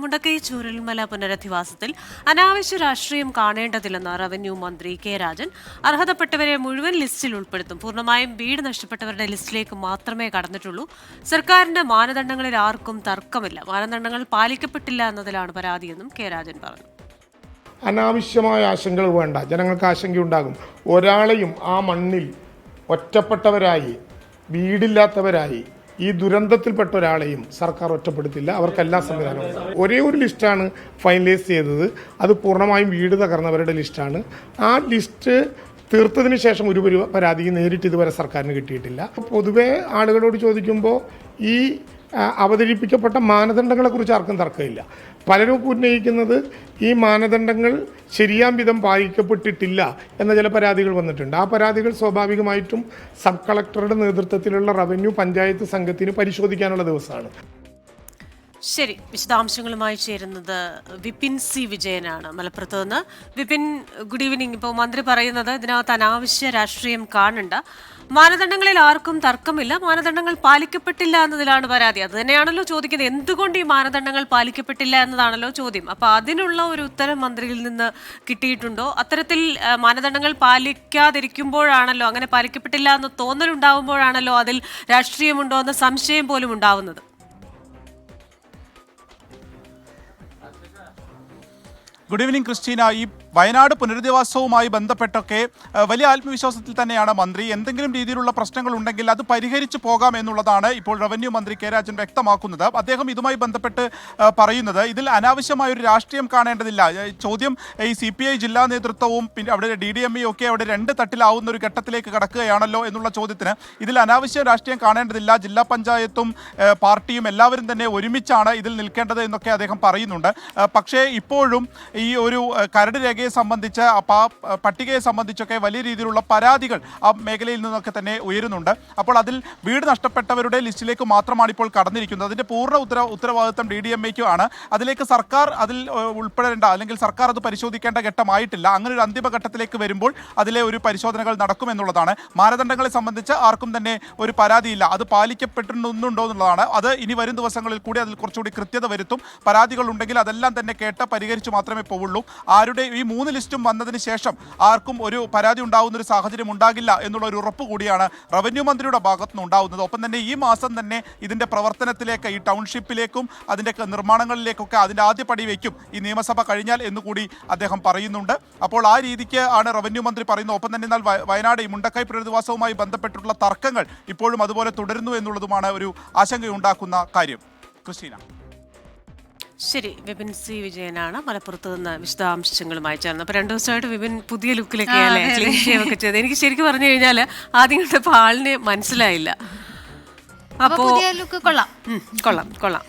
മുണ്ടക്കൈ ചൂരൽമല പുനരധിവാസത്തിൽ അനാവശ്യ രാഷ്ട്രീയം കാണേണ്ടതില്ലെന്ന് റവന്യൂ മന്ത്രി കെ രാജൻ. അർഹതപ്പെട്ടവരെ മുഴുവൻ ലിസ്റ്റിൽ ഉൾപ്പെടുത്തും. പൂർണ്ണമായും വീട് നഷ്ടപ്പെട്ടവരുടെ ലിസ്റ്റിലേക്ക് മാത്രമേ കടന്നിട്ടുള്ളൂ. സർക്കാരിന്റെ മാനദണ്ഡങ്ങളിൽ ആർക്കും തർക്കമില്ല. മാനദണ്ഡങ്ങൾ പാലിക്കപ്പെട്ടില്ല എന്നതിലാണ് പരാതിയെന്നും കെ രാജൻ പറഞ്ഞു. അനാവശ്യമായ ആശങ്കകൾ വേണ്ട. ജനങ്ങൾക്ക് ആശങ്കയുണ്ടാകും. ഒരാളെയും ആ മണ്ണിൽ ഒറ്റപ്പെട്ടവരായി, വീടില്ലാത്തവരായി, ഈ ദുരന്തത്തിൽപ്പെട്ട ഒരാളെയും സർക്കാർ ഒറ്റപ്പെടുത്തില്ല. അവർക്കെല്ലാ സംവിധാനവും ഒരേ ഒരു ലിസ്റ്റാണ് ഫൈനലൈസ് ചെയ്തത്. അത് പൂർണ്ണമായും വീട് തകർന്നവരുടെ ലിസ്റ്റാണ്. ആ ലിസ്റ്റ് തീർത്തതിന് ശേഷം ഒരു പരാതിയും നേരിട്ട് ഇതുവരെ സർക്കാരിന് കിട്ടിയിട്ടില്ല. പൊതുവെ ആളുകളോട് ചോദിക്കുമ്പോൾ ഈ അവതരിപ്പിക്കപ്പെട്ട മാനദണ്ഡങ്ങളെക്കുറിച്ച് ആർക്കും തർക്കമില്ല. പലരും ഉന്നയിക്കുന്നത് ഈ മാനദണ്ഡങ്ങൾ ശരിയാം വിധം പാലിക്കപ്പെട്ടിട്ടില്ല എന്ന ചില പരാതികൾ വന്നിട്ടുണ്ട്. ആ പരാതികൾ സ്വാഭാവികമായിട്ടും സബ് കളക്ടറുടെ നേതൃത്വത്തിലുള്ള റവന്യൂ പഞ്ചായത്ത് സംഘത്തിന് പരിശോധിക്കാനുള്ള ദിവസമാണ്. ശരി, വിശദാംശങ്ങളുമായി ചേരുന്നത് വിപിൻ സി വിജയനാണ് മലപ്പുറത്ത് നിന്ന്. Vipin, good evening. ഇപ്പോൾ മന്ത്രി പറയുന്നത് ഇതിനകത്ത് അനാവശ്യ രാഷ്ട്രീയം കാണണ്ട, മാനദണ്ഡങ്ങളിൽ ആർക്കും തർക്കമില്ല, മാനദണ്ഡങ്ങൾ പാലിക്കപ്പെട്ടില്ല എന്നതിലാണ് പരാതി. അത് തന്നെയാണല്ലോ ചോദിക്കുന്നത്. എന്തുകൊണ്ട് ഈ മാനദണ്ഡങ്ങൾ പാലിക്കപ്പെട്ടില്ല എന്നതാണല്ലോ ചോദ്യം. അപ്പോൾ അതിനുള്ള ഒരു ഉത്തരം മന്ത്രിയിൽ നിന്ന് കിട്ടിയിട്ടുണ്ടോ? അത്തരത്തിൽ മാനദണ്ഡങ്ങൾ പാലിക്കാതിരിക്കുമ്പോഴാണല്ലോ, അങ്ങനെ പാലിക്കപ്പെട്ടില്ല എന്ന് തോന്നലുണ്ടാവുമ്പോഴാണല്ലോ അതിൽ രാഷ്ട്രീയമുണ്ടോ എന്ന സംശയം പോലും ഉണ്ടാവുന്നത്. Good evening Christina. ഈ വയനാട് പുനരധിവാസവുമായി ബന്ധപ്പെട്ടൊക്കെ വലിയ ആത്മവിശ്വാസത്തിൽ തന്നെയാണ് മന്ത്രി. എന്തെങ്കിലും രീതിയിലുള്ള പ്രശ്നങ്ങൾ ഉണ്ടെങ്കിൽ അത് പരിഹരിച്ചു പോകാം എന്നുള്ളതാണ് ഇപ്പോൾ റവന്യൂ മന്ത്രി കെ രാജൻ വ്യക്തമാക്കുന്നത്. അദ്ദേഹം ഇതുമായി ബന്ധപ്പെട്ട് പറയുന്നത് ഇതിൽ അനാവശ്യമായ ഒരു രാഷ്ട്രീയം കാണേണ്ടതില്ല. ചോദ്യം ഈ CPI ജില്ലാ നേതൃത്വവും പിന്നെ അവിടെ DDME ഒക്കെ അവിടെ രണ്ട് തട്ടിലാവുന്ന ഒരു ഘട്ടത്തിലേക്ക് കടക്കുകയാണല്ലോ എന്നുള്ള ചോദ്യത്തിന് ഇതിൽ അനാവശ്യ രാഷ്ട്രീയം കാണേണ്ടതില്ല, ജില്ലാ പഞ്ചായത്തും പാർട്ടിയും എല്ലാവരും തന്നെ ഒരുമിച്ചാണ് ഇതിൽ നിൽക്കേണ്ടത് എന്നൊക്കെ അദ്ദേഹം പറയുന്നുണ്ട്. പക്ഷേ ഇപ്പോഴും ഈ ഒരു കരട് രേഖയെ സംബന്ധിച്ച് പട്ടികയെ സംബന്ധിച്ചൊക്കെ വലിയ രീതിയിലുള്ള പരാതികൾ ആ മേഖലയിൽ നിന്നൊക്കെ തന്നെ ഉയരുന്നുണ്ട്. അപ്പോൾ അതിൽ വീട് നഷ്ടപ്പെട്ടവരുടെ ലിസ്റ്റിലേക്ക് മാത്രമാണ് ഇപ്പോൾ കടന്നിരിക്കുന്നത്. അതിൻ്റെ പൂർണ്ണ ഉത്തരവാദിത്വം DDMEക്ക് ആണ്. അതിലേക്ക് സർക്കാർ അതിൽ ഉൾപ്പെടേണ്ട, അല്ലെങ്കിൽ സർക്കാർ അത് പരിശോധിക്കേണ്ട ഘട്ടമായിട്ടില്ല. അങ്ങനെ ഒരു അന്തിമഘട്ടത്തിലേക്ക് വരുമ്പോൾ അതിലെ ഒരു പരിശോധനകൾ നടക്കുമെന്നുള്ളതാണ്. മാനദണ്ഡങ്ങളെ സംബന്ധിച്ച് ആർക്കും തന്നെ ഒരു പരാതിയില്ല. അത് പാലിക്കപ്പെട്ടിട്ടുണ്ടോ എന്നുള്ളതാണ്. അത് ഇനി വരും ദിവസങ്ങളിൽ കൂടി അതിൽ കുറച്ചുകൂടി കൃത്യത വരുത്തും. പരാതികൾ ഉണ്ടെങ്കിൽ അതെല്ലാം തന്നെ കേട്ട് പരിഹരിച്ചു മാത്രമേ പോവുള്ളൂ. ആരുടെ ഈ 3 ലിസ്റ്റും വന്നതിന് ശേഷം ആർക്കും ഒരു പരാതി ഉണ്ടാകുന്ന ഒരു സാഹചര്യം ഉണ്ടാകില്ല എന്നുള്ള ഒരു ഉറപ്പ് കൂടിയാണ് റവന്യൂ മന്ത്രിയുടെ ഭാഗത്തു നിന്ന് ഉണ്ടാകുന്നത്. ഒപ്പം തന്നെ ഈ മാസം തന്നെ ഇതിൻ്റെ പ്രവർത്തനത്തിലേക്ക്, ഈ ടൗൺഷിപ്പിലേക്കും അതിൻ്റെ നിർമ്മാണങ്ങളിലേക്കൊക്കെ അതിൻ്റെ ആദ്യ പടി വയ്ക്കും ഈ നിയമസഭ കഴിഞ്ഞാൽ എന്നുകൂടി അദ്ദേഹം പറയുന്നുണ്ട്. അപ്പോൾ ആ രീതിക്ക് ആണ് റവന്യൂ മന്ത്രി പറയുന്നത്. ഒപ്പം തന്നെ എന്നാൽ വയനാട് ഈ മുണ്ടക്കൈ പുനരധിവാസവുമായി ബന്ധപ്പെട്ടുള്ള തർക്കങ്ങൾ ഇപ്പോഴും അതുപോലെ തുടരുന്നു എന്നുള്ളതുമാണ് ഒരു ആശങ്കയുണ്ടാക്കുന്ന കാര്യം. ക്രിസ്റ്റീന. ശരി, വിപിൻ സി വിജയനാണ് മലപ്പുറത്ത് നിന്ന് വിശദാംശങ്ങളുമായി ചേർന്നത്. അപ്പോൾ 2 ദിവസമായിട്ട് വിപിൻ പുതിയ ലുക്കിലൊക്കെയല്ലേ ക്ലീൻ ഷേവ് ഒക്കെ ചെയ്ത്. എനിക്ക് ശരിക്കും പറഞ്ഞു കഴിഞ്ഞാൽ ആദ്യം കണ്ടപ്പോൾ ആളിനെ മനസ്സിലായില്ല. അപ്പോൾ കൊള്ളാം.